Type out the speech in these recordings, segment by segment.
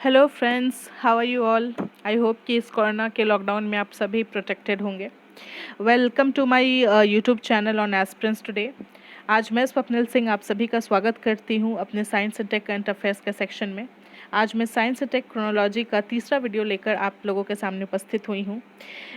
Hello friends, how are you all. I hope कि इस corona के लॉकडाउन में आप सभी प्रोटेक्टेड होंगे। Welcome to my YouTube channel on aspirants today. आज मैं स्वप्निल सिंह आप सभी का स्वागत करती हूं अपने science and tech current affairs के सेक्शन में। आज मैं साइंस एंड टेक क्रोनोलॉजी का तीसरा वीडियो लेकर आप लोगों के सामने उपस्थित हुई हूं।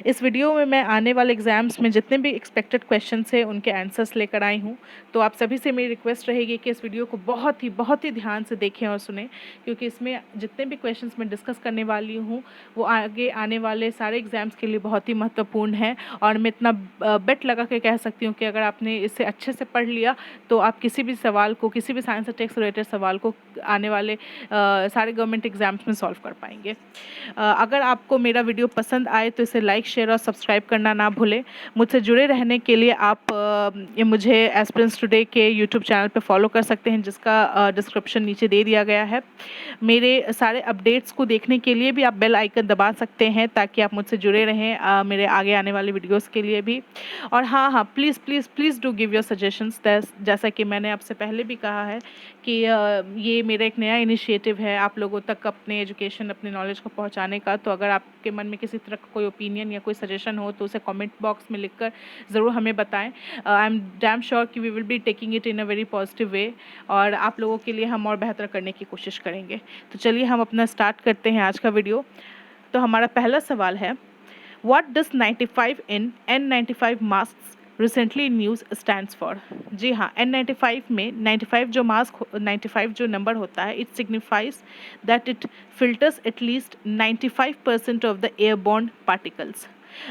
इस वीडियो में मैं आने वाले एग्जाम्स में जितने भी एक्सपेक्टेड क्वेश्चंस हैं उनके आंसर्स लेकर आई हूं। तो आप सभी से मेरी रिक्वेस्ट रहेगी कि इस वीडियो को बहुत ही ध्यान से देखें और सुनें, क्योंकि इसमें जितने भी क्वेश्चंस मैं डिस्कस करने वाली हूँ वो आगे आने वाले सारे एग्जाम्स के लिए बहुत ही महत्वपूर्ण है। और मैं इतना बेट लगा के कह सकती हूँ कि अगर आपने इसे अच्छे से पढ़ लिया तो आप किसी भी सवाल को, किसी भी साइंस और टेक से रिलेटेड सवाल को आने वाले सारे गवर्नमेंट एग्जाम्स में सॉल्व कर पाएंगे। अगर आपको मेरा वीडियो पसंद आए तो इसे लाइक, शेयर और सब्सक्राइब करना ना भूलें। मुझसे जुड़े रहने के लिए आप मुझे एस्पिरेंट्स टुडे के यूट्यूब चैनल पे फॉलो कर सकते हैं, जिसका डिस्क्रिप्शन नीचे दे दिया गया है। मेरे सारे अपडेट्स को देखने के लिए भी आप बेल आइकन दबा सकते हैं ताकि आप मुझसे जुड़े रहें मेरे आगे आने वाले वीडियोस के लिए भी। और हाँ, please please please do give your suggestions. जैसा कि मैंने आपसे पहले भी कहा है कि ये मेरा एक नया इनिशिएटिव है आप लोगों तक अपने एजुकेशन, अपने नॉलेज को पहुंचाने का। तो अगर आपके मन में किसी तरह का कोई ओपिनियन या कोई सजेशन हो तो उसे कमेंट बॉक्स में लिखकर ज़रूर हमें बताएं। आई एम डैम श्योर कि we will be taking it in a very positive way और आप लोगों के लिए हम और बेहतर करने की कोशिश करेंगे। तो चलिए हम अपना स्टार्ट करते हैं आज का वीडियो। तो हमारा पहला सवाल है, व्हाट डज 95 इन N95 mask recently news stands for. जी हाँ, N95 में 95 जो मास्क 95 जो नंबर होता है, it signifies that it filters at least 95% of the airborne particles.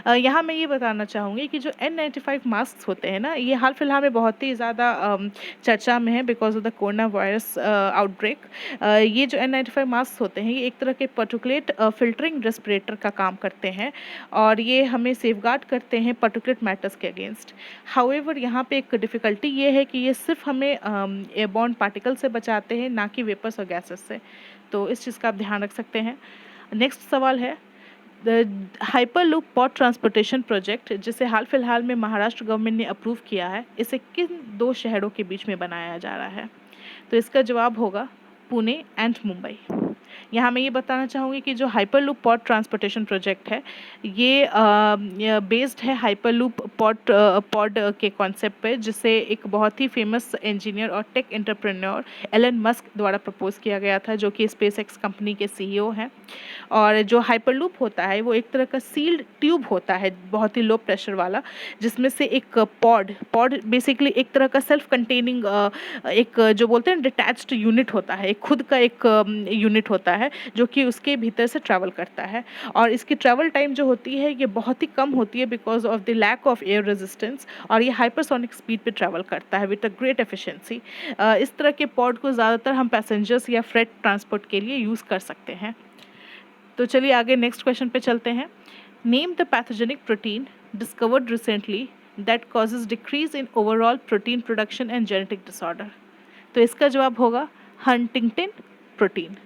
यहाँ मैं ये बताना चाहूँगी कि जो N95 मास्क होते हैं ना, ये हाल फिलहाल में बहुत ही ज़्यादा चर्चा में है because of the corona virus outbreak. ये जो N95 मास्क होते हैं ये एक तरह के पर्टिकुलेट फिल्टरिंग रेस्पिरेटर का काम करते हैं और ये हमें सेफगार्ड करते हैं पर्टिकुलेट मैटर्स के अगेंस्ट। हाउएवर यहाँ पे एक डिफ़िकल्टी ये है कि ये सिर्फ हमें एयरबॉर्न पार्टिकल से बचाते हैं, ना कि वेपर्स और गैसेस से। तो इस चीज़ का आप ध्यान रख सकते हैं। नेक्स्ट सवाल है, हाइपरलूप पोर्ट ट्रांसपोर्टेशन प्रोजेक्ट, जिसे हाल फिलहाल में महाराष्ट्र गवर्नमेंट ने अप्रूव किया है, इसे किन दो शहरों के बीच में बनाया जा रहा है। तो इसका जवाब होगा पुणे एंड मुंबई। यहाँ मैं ये बताना चाहूँगी कि जो हाइपरलूप पोर्ट ट्रांसपोर्टेशन प्रोजेक्ट है ये बेस्ड है हाइपरलूप पोर्ट पॉड के कॉन्सेप्ट पे, जिसे एक बहुत ही फेमस इंजीनियर और टेक एंटरप्रेन्योर एलन मस्क द्वारा प्रपोज किया गया था, जो कि स्पेसएक्स कंपनी के सीईओ हैं। और जो हाइपरलूप होता है वो एक तरह का सील्ड ट्यूब होता है, बहुत ही लो प्रेशर वाला, जिसमें से एक पॉड पॉड बेसिकली एक तरह का सेल्फ कंटेनिंग एक जो बोलते हैं डिटैच्ड यूनिट होता है, एक खुद का एक यूनिट होता है जो कि उसके भीतर से ट्रैवल करता है। और इसकी ट्रैवल टाइम जो होती है ये बहुत ही कम होती है because of the lack of air resistance, और ये हाइपरसोनिक स्पीड पे ट्रैवल करता है विद अ ग्रेट एफिशिएंसी। इस तरह के पॉड को ज़्यादातर हम पैसेंजर्स या फ्रेट ट्रांसपोर्ट के लिए यूज़ कर सकते हैं। तो चलिए आगे नेक्स्ट क्वेश्चन पे चलते हैं। Name the pathogenic protein discovered recently that causes decrease in overall protein production and genetic disorder. तो इसका जवाब होगा हंटिंगटन प्रोटीन।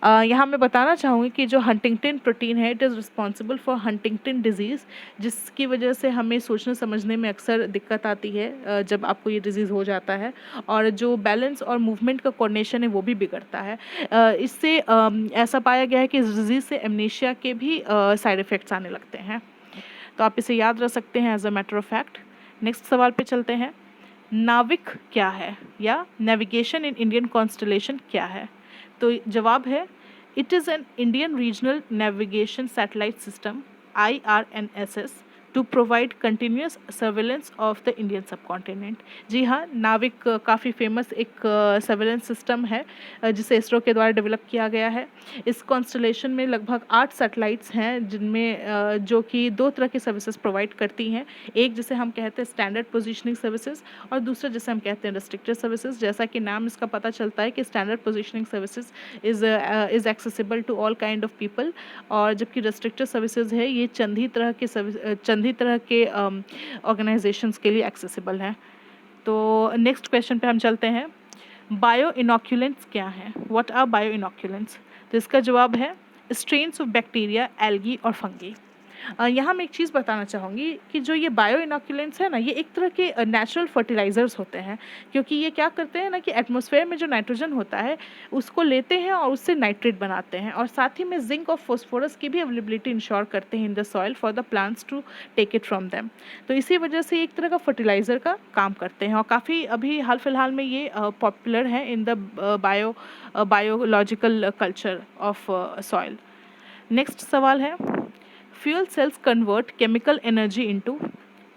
यहाँ मैं बताना चाहूँगी कि जो हंटिंगटन प्रोटीन है it is responsible for Huntington disease, जिसकी वजह से हमें सोचने समझने में अक्सर दिक्कत आती है जब आपको ये डिजीज़ हो जाता है, और जो बैलेंस और मूवमेंट का कोऑर्डिनेशन है वो भी बिगड़ता है। इससे ऐसा पाया गया है कि इस डिजीज़ से एमनेशिया के भी साइड इफ़ेक्ट्स आने लगते हैं। तो आप इसे याद रख सकते हैं as a matter of fact. Next सवाल पे चलते हैं। नाविक क्या है, या नेविगेशन इन इंडियन कॉन्स्टलेशन क्या है। तो जवाब है it is an Indian regional navigation satellite system IRNSS to provide continuous surveillance of the Indian subcontinent. जी हाँ, नाविक काफ़ी फेमस एक सर्वेलेंस सिस्टम है जिसे इसरो के द्वारा डेवलप किया गया है। इस कॉन्स्टलेशन में लगभग 8 सैटेलाइट्स हैं जिनमें जो कि दो तरह की सर्विसेज प्रोवाइड करती हैं। एक जिसे हम कहते हैं स्टैंडर्ड पोजीशनिंग सर्विसेज, और दूसरा जिसे हम कहते हैं रेस्ट्रिक्टेड सर्विसेज। जैसा कि नाम इसका पता चलता है कि standard positioning services is accessible to all kind of people, और जबकि रेस्ट्रिक्टेड सर्विसेज है ये चंद ही तरह के ऑर्गेनाइजेशंस के लिए एक्सेसिबल है। तो नेक्स्ट क्वेश्चन पे हम चलते हैं। बायो इनोक्यूलेंट्स क्या हैं, व्हाट आर बायो इनोक्यूलेंट्स। तो इसका जवाब है स्ट्रेन्स ऑफ बैक्टीरिया, एल्गी और फंगी। यहाँ मैं एक चीज़ बताना चाहूँगी कि जो ये बायो इनोक्युलेंट्स है ना, ये एक तरह के नेचुरल फर्टिलाइज़र्स होते हैं, क्योंकि ये क्या करते हैं ना कि एटमॉस्फेयर में जो नाइट्रोजन होता है उसको लेते हैं और उससे नाइट्रेट बनाते हैं, और साथ ही में जिंक और फॉस्फोरस की भी अवेलेबिलिटी इंश्योर करते हैं in the soil for the plants to take it from them. तो इसी वजह से एक तरह का फर्टिलाइज़र का काम करते हैं, और काफ़ी अभी हाल फिलहाल में ये पॉपुलर है in the biological culture of soil. Next सवाल है, fuel cells convert chemical energy into,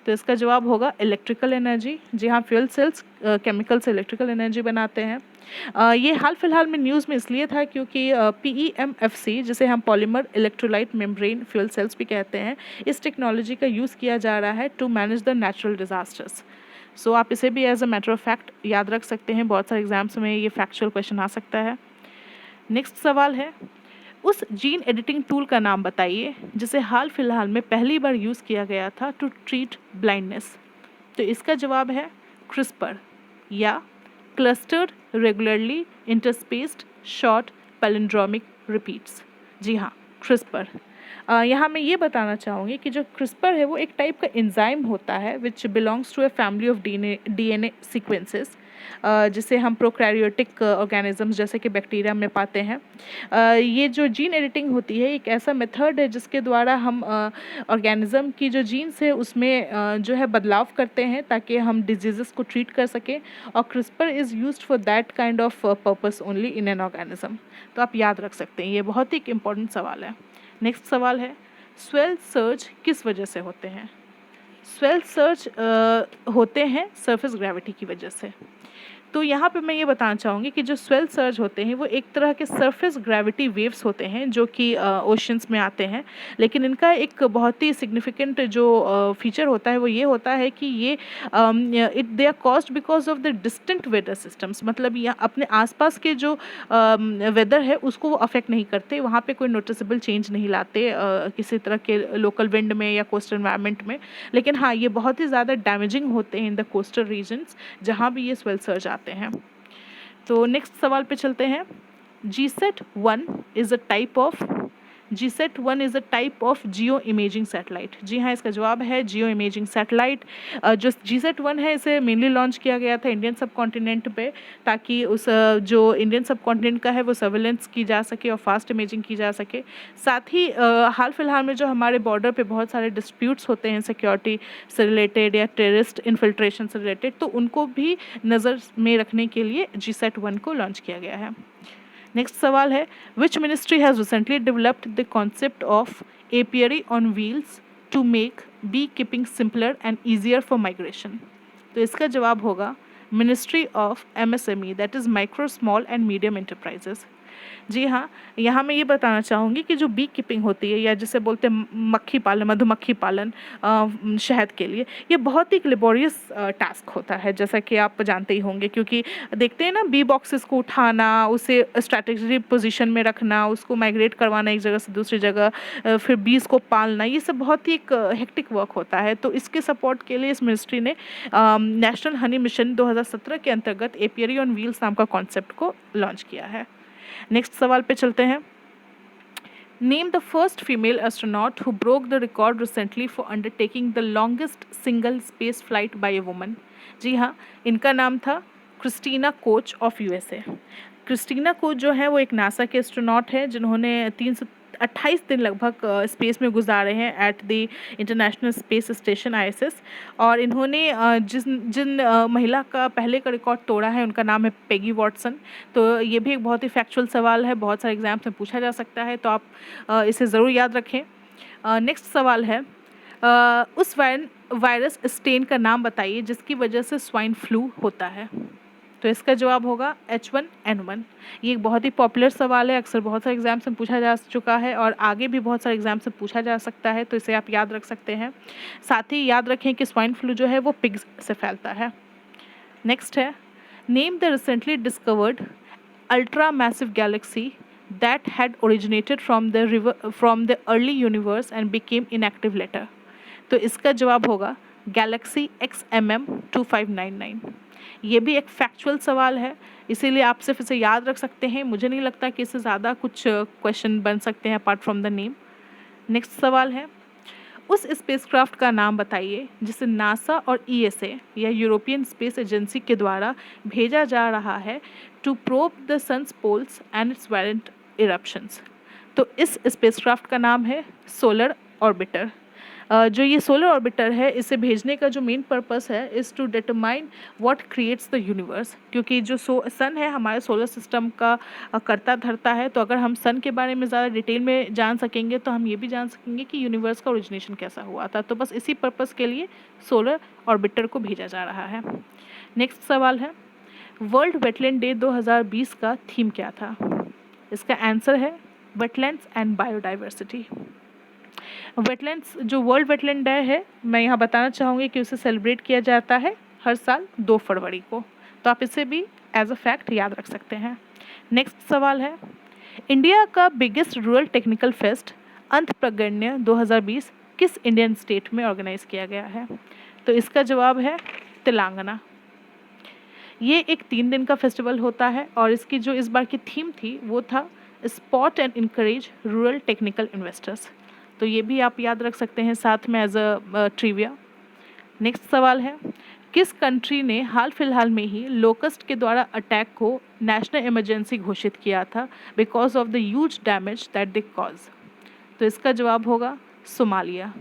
तो इसका जवाब होगा इलेक्ट्रिकल एनर्जी। जी हाँ, फ्यूल सेल्स केमिकल से इलेक्ट्रिकल एनर्जी बनाते हैं। ये हाल फिलहाल में न्यूज़ में इसलिए था क्योंकि PEMFC, जिसे हम polymer electrolyte membrane fuel cells भी कहते हैं, इस टेक्नोलॉजी का यूज़ किया जा रहा है to manage the natural disasters. So आप इसे भी as a matter of fact याद रख सकते हैं, बहुत सारे एग्जाम्स में ये फैक्चुअल क्वेश्चन आ सकता है। नेक्स्ट सवाल है, उस जीन एडिटिंग टूल का नाम बताइए जिसे हाल फिलहाल में पहली बार यूज़ किया गया था टू ट्रीट ब्लाइंडनेस। तो इसका जवाब है क्रिस्पर या clustered regularly interspaced short palindromic repeats. जी हाँ, क्रिस्पर। यहाँ मैं ये बताना चाहूँगी कि जो क्रिस्पर है वो एक टाइप का एंजाइम होता है which belongs to a family of DNA sequences, जिसे हम प्रोकैरियोटिक ऑर्गेनिजम्स जैसे कि बैक्टीरिया में पाते हैं। ये जो जीन एडिटिंग होती है एक ऐसा मेथड है जिसके द्वारा हम ऑर्गेनिज्म की जो जीन्स है उसमें जो है बदलाव करते हैं ताकि हम डिजीज़ को ट्रीट कर सकें, और CRISPR is used for that kind of purpose only in an organism. तो आप याद रख सकते हैं, ये बहुत ही इम्पोर्टेंट सवाल है। नेक्स्ट सवाल है, स्वेल सर्ज किस वजह से होते हैं? स्वेल सर्ज होते हैं सरफेस ग्रेविटी की वजह से। तो यहाँ पे मैं ये बताना चाहूँगी कि जो स्वेल सर्ज होते हैं वो एक तरह के सरफेस ग्रेविटी वेव्स होते हैं जो कि ओशंस में आते हैं, लेकिन इनका एक बहुत ही सिग्निफिकेंट जो फीचर होता है वो ये होता है कि ये they are caused because of the distant weather systems, मतलब यहाँ अपने आसपास के जो वेदर है उसको वो अफेक्ट नहीं करते, वहाँ पे कोई नोटिसेबल चेंज नहीं लाते किसी तरह के लोकल विंड में या कोस्टल एनवायरनमेंट में, लेकिन हाँ ये बहुत ही ज़्यादा डैमेजिंग होते हैं इन द कोस्टल रीजन्स जहाँ भी ये स्वेल सर्ज आते हैं। तो नेक्स्ट सवाल पे चलते हैं, GSAT-1 is a type of, GSAT-1 is a type of geo imaging satellite. जी हाँ, इसका जवाब है जियो इमेजिंग सैटेलाइट। जो GSAT-1 है इसे मेनली लॉन्च किया गया था इंडियन सब कॉन्टिनेंट पे, ताकि उस जो इंडियन सब कॉन्टिनेंट का है वो सर्वेलेंस की जा सके और फास्ट इमेजिंग की जा सके। साथ ही हाल फिलहाल में जो हमारे बॉर्डर पे बहुत सारे डिस्प्यूट्स होते हैं सिक्योरिटी से रिलेटेड या टेररिस्ट इन्फिल्ट्रेशन से रिलेटेड, तो उनको भी नज़र में रखने के लिए GSAT-1 को लॉन्च किया गया है। नेक्स्ट सवाल है, which ministry has recently developed the concept of apiary on wheels to make bee keeping simpler and easier for migration. तो इसका जवाब होगा ministry of MSME, that is micro small and medium enterprises. जी हाँ, यहाँ मैं ये बताना चाहूँगी कि जो बी कीपिंग होती है या जिसे बोलते हैं मक्खी पालन, मधुमक्खी पालन शहद के लिए, ये बहुत ही लेबोरियस टास्क होता है जैसा कि आप जानते ही होंगे, क्योंकि देखते हैं ना बी बॉक्सेस को उठाना, उसे स्ट्रैटेजिक पोजीशन में रखना, उसको माइग्रेट करवाना एक जगह से दूसरी जगह, फिर बीज को पालना, ये सब बहुत ही एक हेक्टिक वर्क होता है। तो इसके सपोर्ट के लिए इस मिनिस्ट्री ने नेशनल हनी मिशन 2017 के अंतर्गत एपियरी ऑन व्हील्स नाम का कॉन्सेप्ट को लॉन्च किया है। नेक्स्ट सवाल पे चलते हैं, name the first female astronaut who broke the record recently for undertaking the longest single space flight by a woman. जी हाँ, इनका नाम था Christina Koch of USA। Christina Koch जो है वो एक नासा के एस्ट्रोनॉट है जिन्होंने 328 दिन लगभग स्पेस में गुजारे हैं at the international space station ISS, और इन्होंने जिन महिला का पहले का रिकॉर्ड तोड़ा है उनका नाम है पेगी वॉटसन। तो ये भी एक बहुत ही फैक्चुअल सवाल है, बहुत सारे एग्जाम्स में पूछा जा सकता है, तो आप इसे ज़रूर याद रखें। नेक्स्ट सवाल है, उस वायरस स्ट्रेन का नाम बताइए जिसकी वजह से स्वाइन फ्लू होता है। तो इसका जवाब होगा H1N1। ये एक बहुत ही पॉपुलर सवाल है, अक्सर बहुत सारे एग्जाम्स में पूछा जा चुका है और आगे भी बहुत सारे एग्जाम्स में पूछा जा सकता है, तो इसे आप याद रख सकते हैं। साथ ही याद रखें कि स्वाइन फ्लू जो है वो पिग्स से फैलता है। नेक्स्ट है, name the recently discovered ultra massive galaxy that had originated from the early universe and became inactive later. तो इसका जवाब होगा गैलेक्सी XMM 2599। ये भी एक फैक्चुअल सवाल है, इसीलिए आप सिर्फ इसे याद रख सकते हैं, मुझे नहीं लगता कि इससे ज़्यादा कुछ क्वेश्चन बन सकते हैं apart from the name. Next सवाल है, उस स्पेसक्राफ्ट का नाम बताइए जिसे नासा और ईएसए या यूरोपियन स्पेस एजेंसी के द्वारा भेजा जा रहा है to probe the sun's poles and its violent eruptions. तो इस स्पेसक्राफ्ट का नाम है सोलर ऑर्बिटर। जो ये सोलर ऑर्बिटर है, इसे भेजने का जो मेन पर्पस है is to determine what creates the universe, क्योंकि जो सन है हमारे सोलर सिस्टम का करता धरता है। तो अगर हम सन के बारे में ज़्यादा डिटेल में जान सकेंगे तो हम ये भी जान सकेंगे कि यूनिवर्स का ओरिजिनेशन कैसा हुआ था। तो बस इसी पर्पस के लिए सोलर ऑर्बिटर को भेजा जा रहा है। नेक्स्ट सवाल है, वर्ल्ड वेटलैंड डे 2020 का थीम क्या था? इसका आंसर है वेटलैंड्स एंड बायोडाइवर्सिटी। वेटलैंड्स जो वर्ल्ड वेटलैंड डे है, मैं यहाँ बताना चाहूँगी कि उसे सेलिब्रेट किया जाता है हर साल 2 फरवरी को। तो आप इसे भी एज अ फैक्ट याद रख सकते हैं। नेक्स्ट सवाल है, इंडिया का बिगेस्ट रूरल टेक्निकल फेस्ट अंतप्रगण्य 2020 किस इंडियन स्टेट में ऑर्गेनाइज किया गया है? तो इसका जवाब है तेलंगाना। ये एक 3 दिन का फेस्टिवल होता है और इसकी जो इस बार की थीम थी वो था spot and encourage rural technical investors. तो ये भी आप याद रख सकते हैं साथ में एज अ ट्रिविया। नेक्स्ट सवाल है, किस कंट्री ने हाल फिलहाल में ही लोकस्ट के द्वारा अटैक को नेशनल इमरजेंसी घोषित किया था because of the huge damage that they cause? तो इसका जवाब होगा सोमालिया।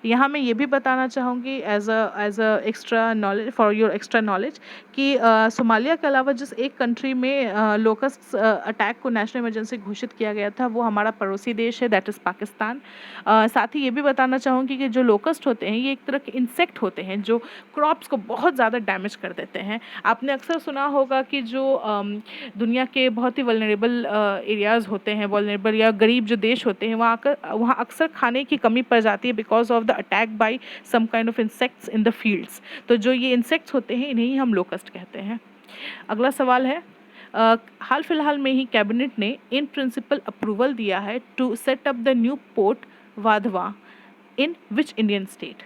यहाँ मैं ये भी बताना चाहूँगी as a extra knowledge, for your extra knowledge, कि सोमालिया के अलावा जिस एक कंट्री में लोकस्ट अटैक को नेशनल इमरजेंसी घोषित किया गया था वो हमारा पड़ोसी देश है, दैट इज़ पाकिस्तान। साथ ही ये भी बताना चाहूँगी कि जो लोकस्ट होते हैं ये एक तरह के इंसेक्ट होते हैं जो क्रॉप्स को बहुत ज़्यादा डैमेज कर देते हैं। आपने अक्सर सुना होगा कि जो दुनिया के बहुत ही वल्नरेबल एरियाज़ होते हैं, वल्नरेबल या गरीब जो देश होते हैं, वहाँ अक्सर खाने की कमी पड़ जाती है because of the attack by some kind of insects in the fields. तो जो ये इंसेक्ट्स होते हैं इन्हें ही हम लोकस्ट कहते हैं। अगला सवाल है, हाल फिलहाल में ही कैबिनेट ने इन प्रिंसिपल अप्रूवल दिया है to set up the new port Vadhavan in which Indian state?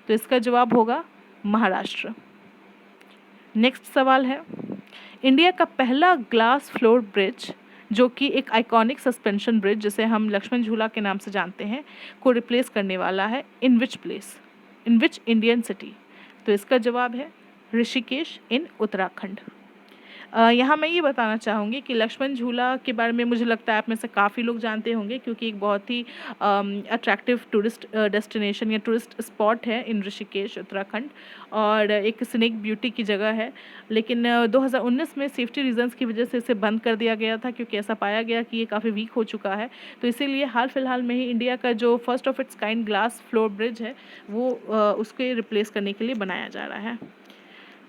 तो इसका जवाब होगा महाराष्ट्र। नेक्स्ट सवाल है, इंडिया का पहला ग्लास फ्लोर ब्रिज जो कि एक आइकॉनिक सस्पेंशन ब्रिज जिसे हम लक्ष्मण झूला के नाम से जानते हैं को रिप्लेस करने वाला है in which place, in which Indian city? तो इसका जवाब है ऋषिकेश इन उत्तराखंड। यहाँ मैं ये बताना चाहूँगी कि लक्ष्मण झूला के बारे में मुझे लगता है आप में से काफ़ी लोग जानते होंगे क्योंकि एक बहुत ही अट्रैक्टिव टूरिस्ट डेस्टिनेशन या टूरिस्ट स्पॉट है इन ऋषिकेश उत्तराखंड और एक स्नेक ब्यूटी की जगह है। लेकिन 2019 में सेफ्टी रीजंस की वजह से इसे बंद कर दिया गया था क्योंकि ऐसा पाया गया कि ये काफ़ी वीक हो चुका है। तो इसीलिए हाल फिलहाल में ही इंडिया का जो first of its kind glass floor bridge है वो उसके रिप्लेस करने के लिए बनाया जा रहा है।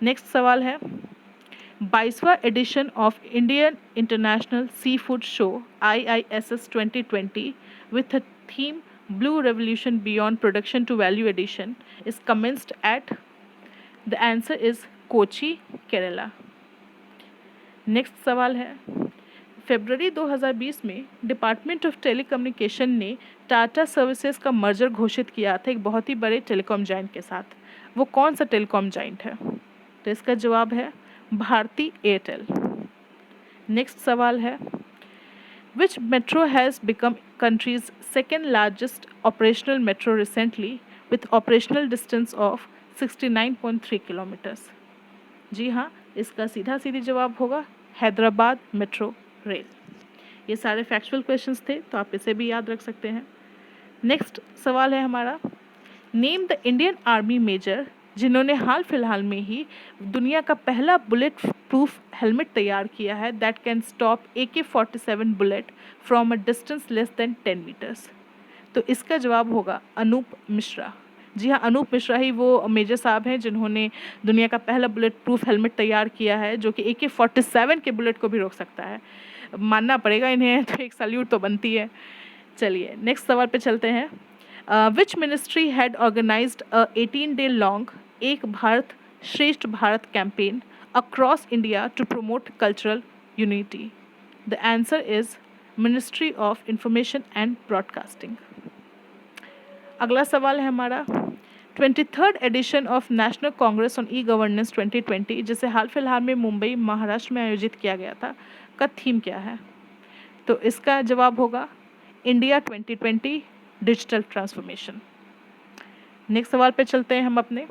नेक्स्ट सवाल है, 22वां edition of Indian international sea food show IISS 2020 with a theme Blue Revolution Beyond Production to Value Addition is commenced at? The answer is Kochi, Kerala. Next सवाल है, फरवरी 2020 में डिपार्टमेंट ऑफ टेलीकम्युनिकेशन ने टाटा सर्विसेज का मर्जर घोषित किया था एक बहुत ही बड़े टेलीकॉम जाइंट के साथ। वो कौन सा टेलीकॉम जाइंट है? तो इसका जवाब है भारती एयरटेल। नेक्स्ट सवाल है, which metro has become countries second largest operational metro recently with operational distance of 69.3 kilometres? जी हाँ, इसका सीधी जवाब होगा हैदराबाद मेट्रो रेल। ये सारे फैक्चुअल क्वेश्चंस थे तो आप इसे भी याद रख सकते हैं। नेक्स्ट सवाल है हमारा, name the Indian army major जिन्होंने हाल फिलहाल में ही दुनिया का पहला बुलेट प्रूफ हेलमेट तैयार किया है that can stop AK-47 bullet from a distance less than 10 metres? तो इसका जवाब होगा अनूप मिश्रा। जी हाँ, अनूप मिश्रा ही वो मेजर साहब हैं जिन्होंने दुनिया का पहला बुलेट प्रूफ हेलमेट तैयार किया है जो कि AK-47 के बुलेट को भी रोक सकता है। मानना पड़ेगा इन्हें, तो एक सल्यूट तो बनती है। चलिए नेक्स्ट सवाल पे चलते हैं। Which ministry had organised a 18-day long Ek Bharat Shreshtha Bharat campaign across India to promote cultural unity? The answer is ministry of information and broadcasting. अगला सवाल है हमारा, 23rd edition of national congress on e-governance 2020 जिसे हाल फिलहाल में मुंबई महाराष्ट्र में आयोजित किया गया था का थीम क्या है? तो इसका जवाब होगा इंडिया 2020 डिजिटल ट्रांसफॉर्मेशन। नेक्स्ट सवाल पे चलते हैं हम अपने।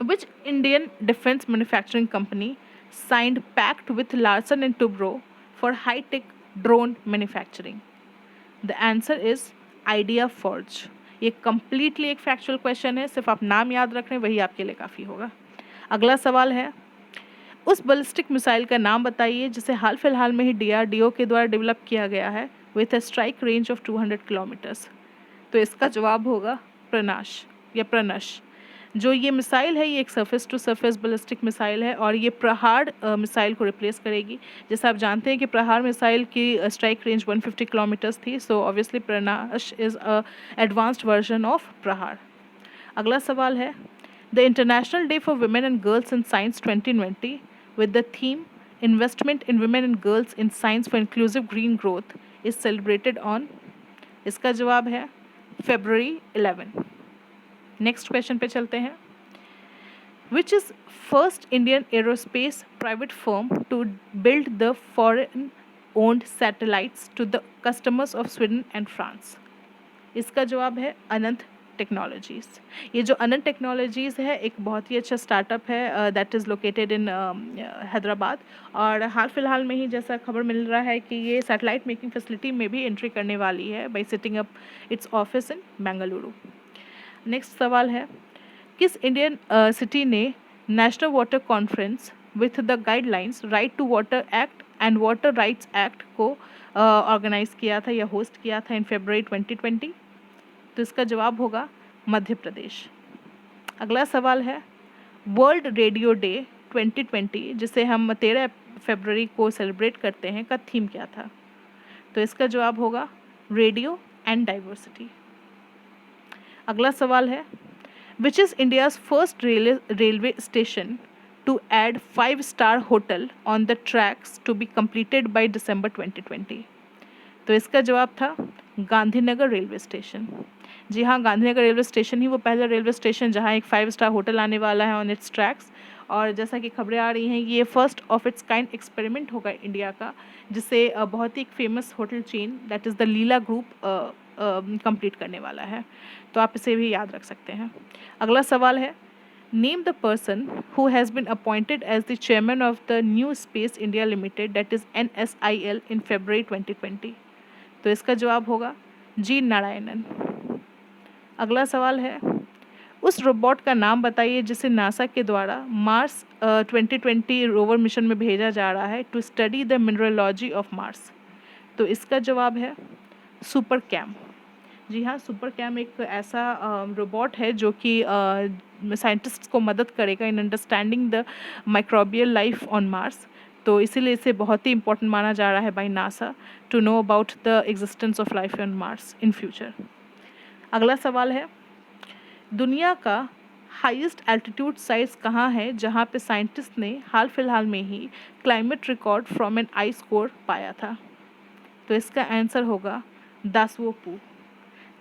Which Indian defence manufacturing company signed pact with Larsen and Toubro for hi-tech drone manufacturing? The answer is ideaForge. ये कंप्लीटली एक फैक्चुअल क्वेश्चन है, सिर्फ आप नाम याद रख रहे हैं वही आपके लिए काफ़ी होगा। अगला सवाल है, उस बैलिस्टिक मिसाइल का नाम बताइए जिसे हाल फिलहाल में ही डीआरडीओ के द्वारा डेवलप किया गया है with a strike range of 200 kilometres. तो इसका जवाब होगा प्रनाश या प्रनश। जो ये मिसाइल है ये एक surface to surface ballistic missile है और ये प्रहार मिसाइल को रिप्लेस करेगी। जैसे आप जानते हैं कि प्रहार मिसाइल की स्ट्राइक रेंज 150 किलोमीटर्स थी, so obviously Pranash is an advanced version of Prahaar. अगला सवाल है, the international day for women and girls in science 2020 with the theme Investment in Women and Girls in Science for Inclusive Green Growth is celebrated on? इसका जवाब है February 11। Next question पे चलते हैं। Which is first Indian aerospace private firm to build the foreign owned satellites to the customers of Sweden and France? इसका जवाब है अनंत technologies. ये जो अनंत टेक्नोलॉजीज़ है एक बहुत ही अच्छा स्टार्टअप है that is located in Hyderabad, और हाल फिलहाल में ही जैसा खबर मिल रहा है कि ये सैटेलाइट मेकिंग फैसिलिटी में भी एंट्री करने वाली है by setting up its office in Bengaluru. Next सवाल है, किस इंडियन सिटी ने national water conference with the guidelines right to water act and water rights act को ऑर्गेनाइज किया था या होस्ट किया था इन February 2020? तो इसका जवाब होगा मध्य प्रदेश। अगला सवाल है, वर्ल्ड रेडियो डे 2020 जिसे हम 13 फरवरी को सेलिब्रेट करते हैं का थीम क्या था? तो इसका जवाब होगा रेडियो एंड डाइवर्सिटी। अगला सवाल है, which is India's first railway station to add 5-star hotel on the tracks to be completed by December 2020? तो इसका जवाब था गांधीनगर रेलवे स्टेशन। जी हाँ, गांधीनगर रेलवे स्टेशन ही वो पहला रेलवे स्टेशन जहाँ एक 5-star होटल आने वाला है ऑन इट्स ट्रैक्स, और जैसा कि खबरें आ रही हैं ये first of its kind experiment होगा इंडिया का, जिसे बहुत ही एक famous hotel chain that is the Leela group complete करने वाला है। तो आप इसे भी याद रख सकते हैं। अगला सवाल है, name the person who has been appointed as the chairman of the new space India limited that is NSIL in February 2020? तो इसका जवाब होगा जी नारायणन। अगला सवाल है, उस रोबोट का नाम बताइए जिसे नासा के द्वारा मार्स 2020 रोवर मिशन में भेजा जा रहा है to study the mineralogy of Mars. तो इसका जवाब है सुपर कैम। जी हाँ, सुपर कैम एक ऐसा रोबोट है जो कि साइंटिस्ट्स को मदद करेगा in understanding the microbial life on Mars. तो इसीलिए इसे बहुत ही इंपॉर्टेंट माना जा रहा है by NASA to know about the existence of life on Mars in future. अगला सवाल है, दुनिया का हाईएस्ट एल्टीट्यूड साइज कहाँ है जहाँ पे साइंटिस्ट ने हाल फिलहाल में ही climate record from an ice core पाया था? तो इसका आंसर होगा दासवोपू।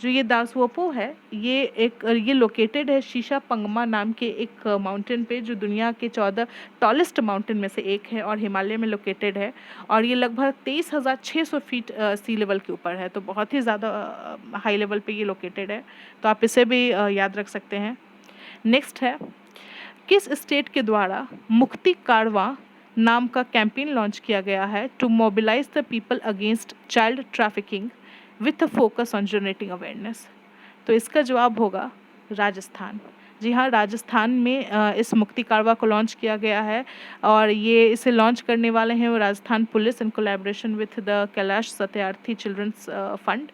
जो ये दासवोपू है ये लोकेटेड है शीशा पंगमा नाम के एक माउंटेन पे, जो दुनिया के 14 टॉलेस्ट माउंटेन में से एक है और हिमालय में लोकेटेड है, और ये लगभग 23,600 फीट सी लेवल के ऊपर है, तो बहुत ही ज़्यादा हाई लेवल पे ये लोकेटेड है। तो आप इसे भी याद रख सकते हैं। नेक्स्ट है, किस स्टेट के द्वारा मुक्ति कारवां नाम का कैंपेन लॉन्च किया गया है to mobilise the people against child trafficking with a focus on generating awareness? तो इसका जवाब होगा राजस्थान। जी हाँ, राजस्थान में इस मुक्ति कारवा को लॉन्च किया गया है, और ये इसे लॉन्च करने वाले हैं वो Rajasthan police in collaboration with the Kailash Satyarthi children's fund.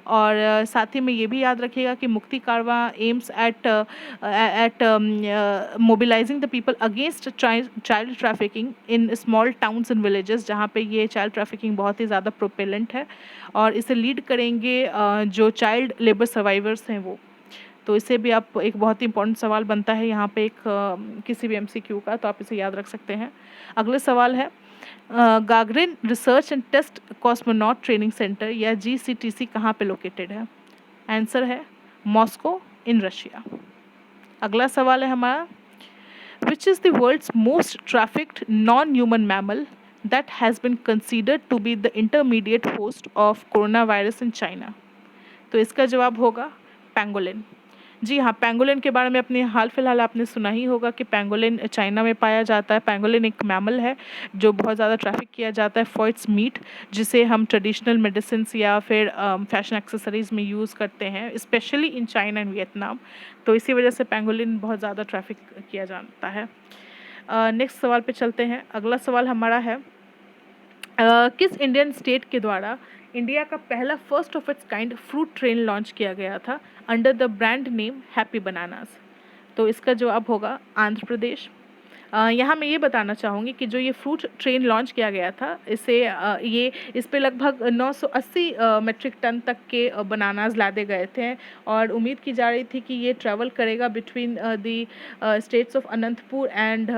और साथ ही में ये भी याद रखिएगा कि मुक्ति कारवा aims at mobilising the people against child trafficking in small towns and villages, जहाँ पे ये चाइल्ड ट्रैफिकिंग बहुत ही ज़्यादा प्रोपेलेंट है, और इसे लीड करेंगे जो चाइल्ड लेबर सर्वाइवर्स हैं वो। तो इसे भी आप एक बहुत ही इंपॉर्टेंट सवाल बनता है यहाँ पे एक किसी भी MCQ का, तो आप इसे याद रख सकते हैं। अगले सवाल है, Gagarin research and test cosmonaut training centre या GCTC कहाँ पे लोकेटेड है? आंसर है मॉस्को इन रशिया। अगला सवाल है हमारा, which is the world's most trafficked non human mammal that has been considered to be the intermediate host of corona virus in China? तो इसका जवाब होगा पैंगोलिन। जी हाँ, पैंगोलिन के बारे में अपने हाल फिलहाल आपने सुना ही होगा कि पैंगोलिन चाइना में पाया जाता है। पैंगोलिन एक मैमल है जो बहुत ज़्यादा ट्रैफिक किया जाता है फॉर इट्स मीट, जिसे हम ट्रेडिशनल मेडिसिन्स या फिर फैशन एक्सेसरीज़ में यूज़ करते हैं, specially in China and Vietnam. तो इसी वजह से पैंगोलिन बहुत ज़्यादा ट्रैफिक किया जाता है। नेक्स्ट सवाल पे चलते हैं। अगला सवाल हमारा है, किस इंडियन स्टेट के द्वारा इंडिया का पहला first of its kind fruit train launch किया गया था under the brand name happy bananas? तो इसका जवाब होगा आंध्र प्रदेश। यहाँ मैं ये बताना चाहूँगी कि जो ये फ्रूट ट्रेन लॉन्च किया गया था, इस पे लगभग 980 मेट्रिक टन तक के बनानास लादे गए थे और उम्मीद की जा रही थी कि ये ट्रैवल करेगा between the states of Anantapur and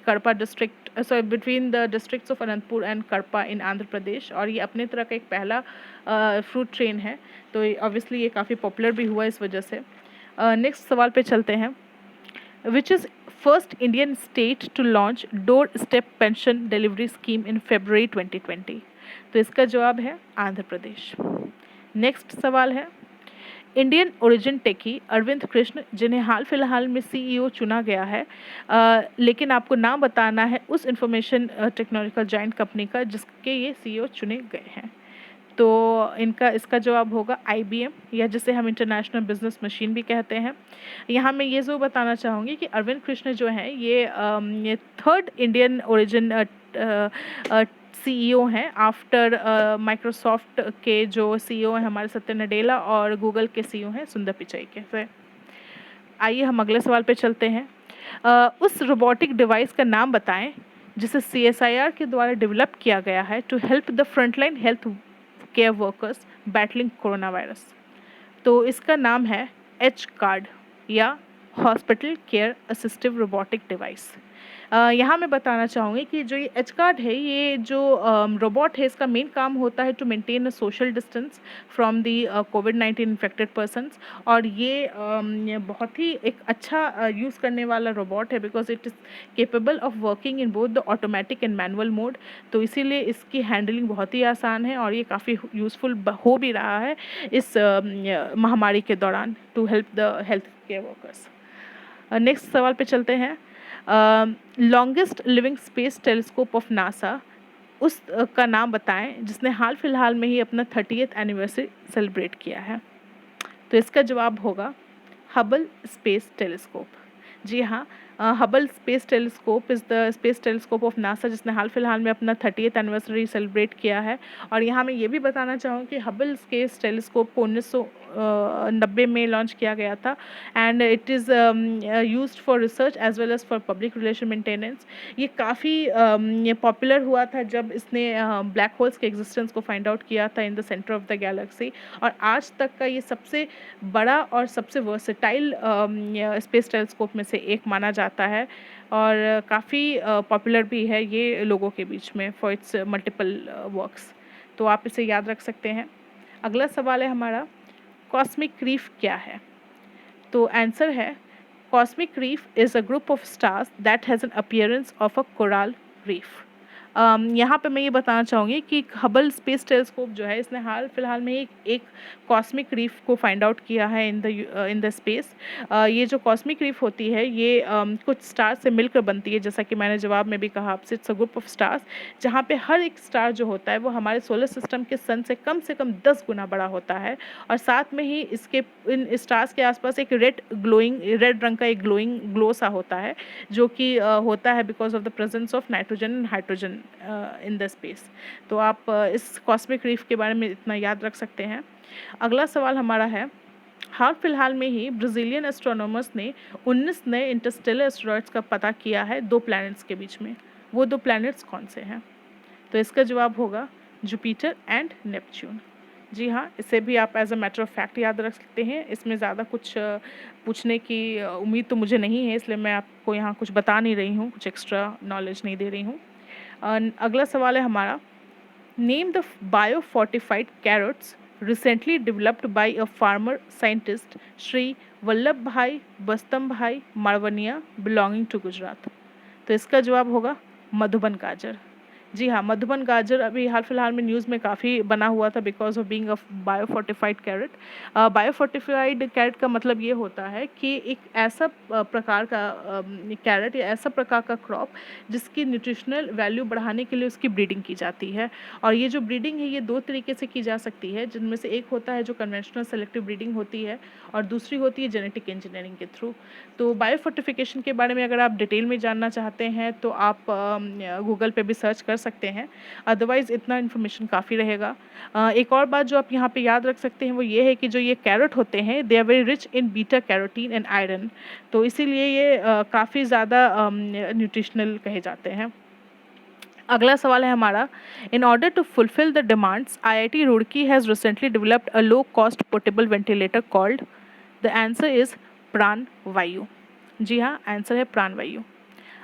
Kadapa district, sorry, between the districts of Anantapur and Kadapa in Andhra Pradesh. और ये अपने तरह का एक पहला फ्रूट ट्रेन है, तो ऑब्वियसली ये काफ़ी पॉपुलर भी हुआ इस वजह से। नेक्स्ट सवाल पे चलते हैं। Which is first Indian state to launch doorstep pension delivery scheme in February 2020? तो इसका जवाब है आंध्र प्रदेश। नेक्स्ट सवाल है, इंडियन ओरिजिन टेकी अरविंद कृष्ण, जिन्हें हाल फिलहाल में सीईओ चुना गया है, लेकिन आपको नाम बताना है उस इंफॉर्मेशन टेक्नोलॉजिकल जायंट कंपनी का जिसके ये सीईओ चुने गए हैं। तो इसका जवाब होगा IBM, या जिसे हम इंटरनेशनल बिजनेस मशीन भी कहते हैं। यहाँ मैं ये ज़रूर बताना चाहूँगी कि अरविंद कृष्ण जो हैं ये थर्ड इंडियन ओरिजिन सीईओ हैं आफ्टर माइक्रोसॉफ्ट के जो सीईओ हैं हमारे सत्य नडेला, और गूगल के सीईओ हैं सुंदर पिचाई के से। आइए हम अगले सवाल पे चलते हैं। उस रोबोटिक डिवाइस का नाम बताएं जिसे CSIR के द्वारा डेवलप किया गया है to help the frontline health care workers battling corona virus. तो इसका नाम है एच कार्ड या hospital care assistive robotic device. यहाँ मैं बताना चाहूँगी कि जो ये एच कार्ड है, ये जो रोबोट है, इसका मेन काम होता है to maintain a social distance from the COVID-19 infected persons. और ये बहुत ही एक अच्छा यूज़ करने वाला रोबोट है because it is capable of working in both the automatic and manual mode. तो इसीलिए इसकी हैंडलिंग बहुत ही आसान है और ये काफ़ी यूज़फुल हो भी रहा है इस महामारी के दौरान to help the health care workers. Next सवाल पे चलते हैं। Longest living space telescope of NASA, उस का नाम बताएं जिसने हाल फिलहाल में ही अपना 30th एनिवर्सरी सेलिब्रेट किया है। तो इसका जवाब होगा हबल स्पेस टेलीस्कोप। जी हाँ, Hubble space telescope is the space telescope of NASA जिसने हाल फिलहाल में अपना 30th एनिवर्सरी सेलिब्रेट किया है। और यहाँ मैं ये भी बताना चाहूँ कि हबल स्पेस टेलीस्कोप को 1990 में लॉन्च किया गया था and it is used for research as well as for public relation maintenance. ये काफ़ी पॉपुलर हुआ था जब इसने ब्लैक होल्स के एग्जिस्टेंस को फाइंड आउट किया था in the centre of the galaxy. और आज तक का ये सबसे बड़ा और सबसे वर्सेटाइल स्पेस टेलीस्कोप में से एक माना जाता है और काफ़ी पॉपुलर भी है ये लोगों के बीच में फॉर इट्स मल्टीपल वर्क्स। तो आप इसे याद रख सकते हैं। अगला सवाल है हमारा, कॉस्मिक रीफ क्या है? तो आंसर है, cosmic reef is a group of stars that has an appearance of a coral reef. यहाँ पे मैं ये बताना चाहूँगी कि हबल स्पेस टेलीस्कोप जो है इसने हाल फिलहाल में एक कॉस्मिक रीफ को फाइंड आउट किया है इन द स्पेस। ये जो कॉस्मिक रीफ होती है ये कुछ स्टार से मिलकर बनती है, जैसा कि मैंने जवाब में भी कहा आपसे। It's a group of stars जहाँ पे हर एक स्टार जो होता है वो हमारे सोलर सिस्टम के सन से कम 10 गुना बड़ा होता है। और साथ में ही इसके इन स्टार्स के आसपास एक रेड रंग का एक ग्लो सा होता है जो कि होता है because of the presence of nitrogen and hydrogen in the space. तो आप इस कॉस्मिक रीफ के बारे में इतना याद रख सकते हैं। अगला सवाल हमारा है, हाल फिलहाल में ही ब्राज़ीलियन एस्ट्रोनॉमर्स ने 19 नए इंटरस्टेलर एस्टेरॉइड्स का पता किया है 2 प्लैनेट्स के बीच में। वो 2 प्लैनेट्स कौन से हैं? तो इसका जवाब होगा जुपिटर एंड नेपच्यून। जी हाँ, इसे भी आप as a matter of fact याद रख सकते हैं। इसमें ज़्यादा कुछ पूछने की उम्मीद तो मुझे नहीं है, इसलिए मैं आपको यहाँ कुछ बता नहीं रही हूँ, कुछ एक्स्ट्रा नॉलेज नहीं दे रही हूँ। अगला सवाल है हमारा, name the bio fortified carrots recently developed by a farmer scientist Shri Vallabh भाई बस्तम भाई मारवनिया बिलोंगिंग टू गुजरात। तो इसका जवाब होगा मधुबन गाजर। जी हाँ, मधुबन गाजर अभी हाल फिलहाल में न्यूज़ में काफ़ी बना हुआ था because of being a biofortified carrot. Biofortified carrot का मतलब ये होता है कि एक ऐसा प्रकार का कैरेट या ऐसा प्रकार का क्रॉप जिसकी न्यूट्रिशनल वैल्यू बढ़ाने के लिए उसकी ब्रीडिंग की जाती है। और ये जो ब्रीडिंग है ये 2 तरीके से की जा सकती है, जिनमें से एक होता है जो कन्वेंशनल सेलेक्टिव ब्रीडिंग होती है और दूसरी होती है जेनेटिक इंजीनियरिंग के थ्रू। तो बायोफोर्टिफिकेशन के बारे में अगर आप डिटेल में जानना चाहते हैं तो आप गूगल पे भी सर्च कर सकते हैं, अदरवाइज़ इतना इन्फॉर्मेशन काफ़ी रहेगा। एक और बात जो आप यहाँ पे याद रख सकते हैं वो ये है कि जो ये कैरेट होते हैं they are very rich in beta carotene and iron, तो इसीलिए ये काफ़ी ज़्यादा न्यूट्रिशनल कहे जाते हैं। अगला सवाल है हमारा, in order to fulfil the demands IIT Roorkee has recently developed a low cost portable ventilator called, the answer is Prana Vayu. जी हाँ, आंसर है प्राण वायु।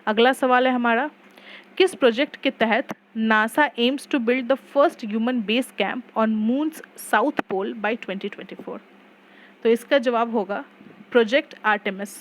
अगला सवाल है हमारा, किस प्रोजेक्ट के तहत NASA aims to build the first human base camp on moon's south pole by 2024? तो इसका जवाब होगा प्रोजेक्ट आर्टेमिस।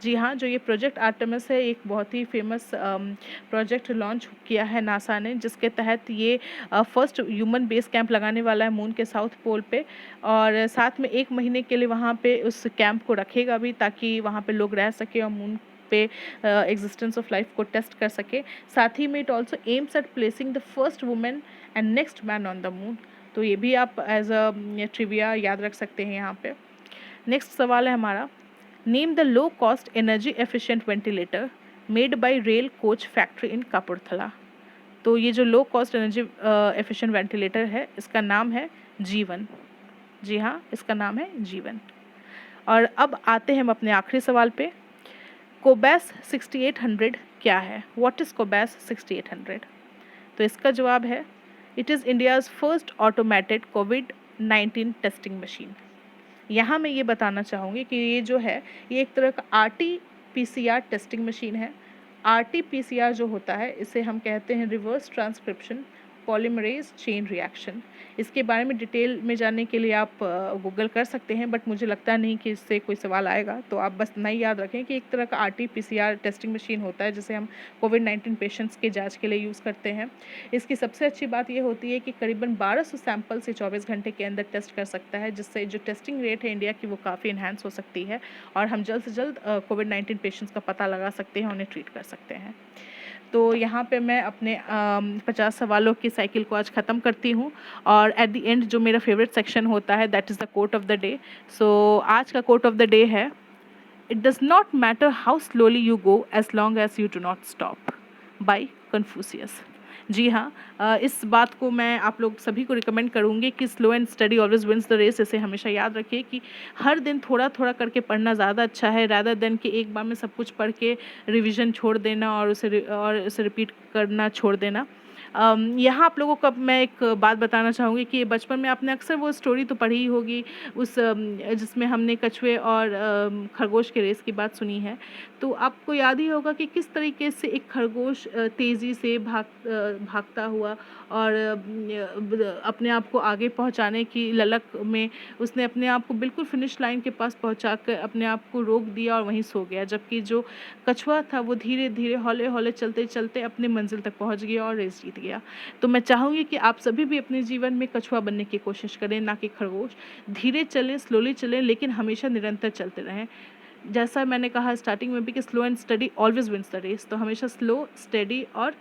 जी हाँ, जो ये प्रोजेक्ट आर्टेमिस है एक बहुत ही फेमस प्रोजेक्ट लॉन्च किया है नासा ने, जिसके तहत ये फर्स्ट ह्यूमन बेस कैंप लगाने वाला है मून के साउथ पोल पे, और साथ में 1 महीने के लिए वहाँ पे उस कैंप को रखेगा भी ताकि वहाँ पे लोग रह सके और मून पे एग्जिस्टेंस ऑफ लाइफ को टेस्ट कर सके। साथ ही में it also aims at placing the first women and next man on the moon. तो ये भी आप एज अ ट्रिविया याद रख सकते हैं यहाँ पे। नेक्स्ट सवाल है हमारा, name the low cost energy efficient ventilator made by rail coach factory in Kapurthala. तो ये जो low cost energy efficient ventilator है इसका नाम है जीवन। जी हाँ, इसका नाम है जीवन। और अब आते हैं हम अपने आखिरी सवाल पे, कोबैस 6800 क्या है? What is cobas 6800? तो इसका जवाब है, it is India's first automated कोविड-19 टेस्टिंग मशीन। यहाँ मैं ये बताना चाहूँगी कि ये जो है ये एक तरह का RT-PCR टेस्टिंग मशीन है। RT-PCR जो होता है इसे हम कहते हैं reverse transcription polymerase chain reaction. इसके बारे में डिटेल में जानने के लिए आप गूगल कर सकते हैं, बट मुझे लगता नहीं कि इससे कोई सवाल आएगा, तो आप बस इतना ही याद रखें कि एक तरह का RT-PCR टेस्टिंग मशीन होता है जिसे हम कोविड-19 पेशेंट्स के जांच के लिए यूज़ करते हैं। इसकी सबसे अच्छी बात ये होती है कि करीबन 1200 सैंपल से 24 घंटे के अंदर टेस्ट कर सकता है, जिससे जो टेस्टिंग रेट है इंडिया की वो काफ़ी इन्हांस हो सकती है और हम जल्द से जल्द कोविड-19 पेशेंट्स का पता लगा सकते हैं, उन्हें ट्रीट कर सकते हैं। तो यहाँ पे मैं अपने 50 सवालों की साइकिल को आज ख़त्म करती हूँ और एट द एंड जो मेरा फेवरेट सेक्शन होता है that is the quote of the day. So आज का कोट ऑफ द डे है, it does not matter how slowly you go as long as you do not stop, by Confucius. जी हाँ, इस बात को मैं आप लोग सभी को रिकमेंड करूँगी कि slow and steady always wins the race. इसे हमेशा याद रखिए कि हर दिन थोड़ा थोड़ा करके पढ़ना ज़्यादा अच्छा है रादर देन कि एक बार में सब कुछ पढ़ के रिवीजन छोड़ देना और उसे रिपीट करना छोड़ देना। यहाँ आप लोगों को अब मैं एक बात बताना चाहूँगी कि बचपन में आपने अक्सर वो स्टोरी तो पढ़ी ही होगी उस जिसमें हमने कछुए और खरगोश के रेस की बात सुनी है। तो आपको याद ही होगा कि किस तरीके से एक खरगोश तेज़ी से भागता हुआ और अपने आप को आगे पहुंचाने की ललक में उसने अपने आप को बिल्कुल फिनिश लाइन के पास पहुंचाकर अपने आप को रोक दिया और वहीं सो गया, जबकि जो कछुआ था वो धीरे धीरे हौले हौले चलते चलते अपनी मंजिल तक पहुंच गया और रेस जीत गया। तो मैं चाहूँगी कि आप सभी भी अपने जीवन में कछुआ बनने की कोशिश करें, ना कि खरगोश। धीरे चलें, स्लोली चलें, लेकिन हमेशा निरंतर चलते रहें। जैसा मैंने कहा स्टार्टिंग में भी कि slow and steady always wins the race, तो हमेशा स्लो, स्टडी और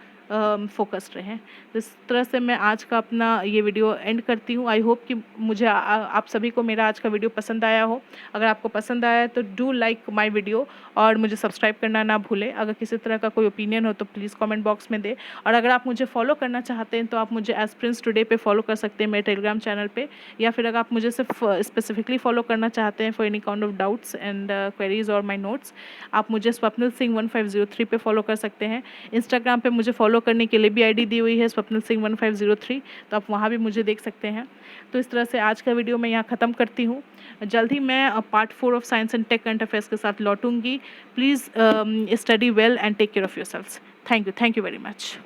फोकस्ड रहें। तो इस तरह से मैं आज का अपना ये वीडियो एंड करती हूँ। आई होप कि मुझे आप सभी को मेरा आज का वीडियो पसंद आया हो। अगर आपको पसंद आया है तो डू लाइक माय वीडियो और मुझे सब्सक्राइब करना ना भूलें। अगर किसी तरह का कोई ओपिनियन हो तो प्लीज़ कमेंट बॉक्स में दें, और अगर आप मुझे फॉलो करना चाहते हैं तो आप मुझे एज प्रिंस टुडे पे फॉलो कर सकते हैं मेरे टेलीग्राम चैनल पे, या फिर अगर आप मुझे सिर्फ स्पेसिफिकली फॉलो करना चाहते हैं for any kind of doubts and queries और माय नोट्स, आप मुझे स्वप्निल सिंह 1503 पे फॉलो कर सकते हैं। इंस्टाग्राम पे मुझे फॉलो करने के लिए भी आईडी दी हुई है स्वप्निल सिंह 1503, तो आप वहाँ भी मुझे देख सकते हैं। तो इस तरह से आज का वीडियो मैं यहाँ ख़त्म करती हूँ। जल्द ही मैं part 4 of science and tech current affairs के साथ लौटूंगी। Please study well and take care of yourselves. Thank you very much.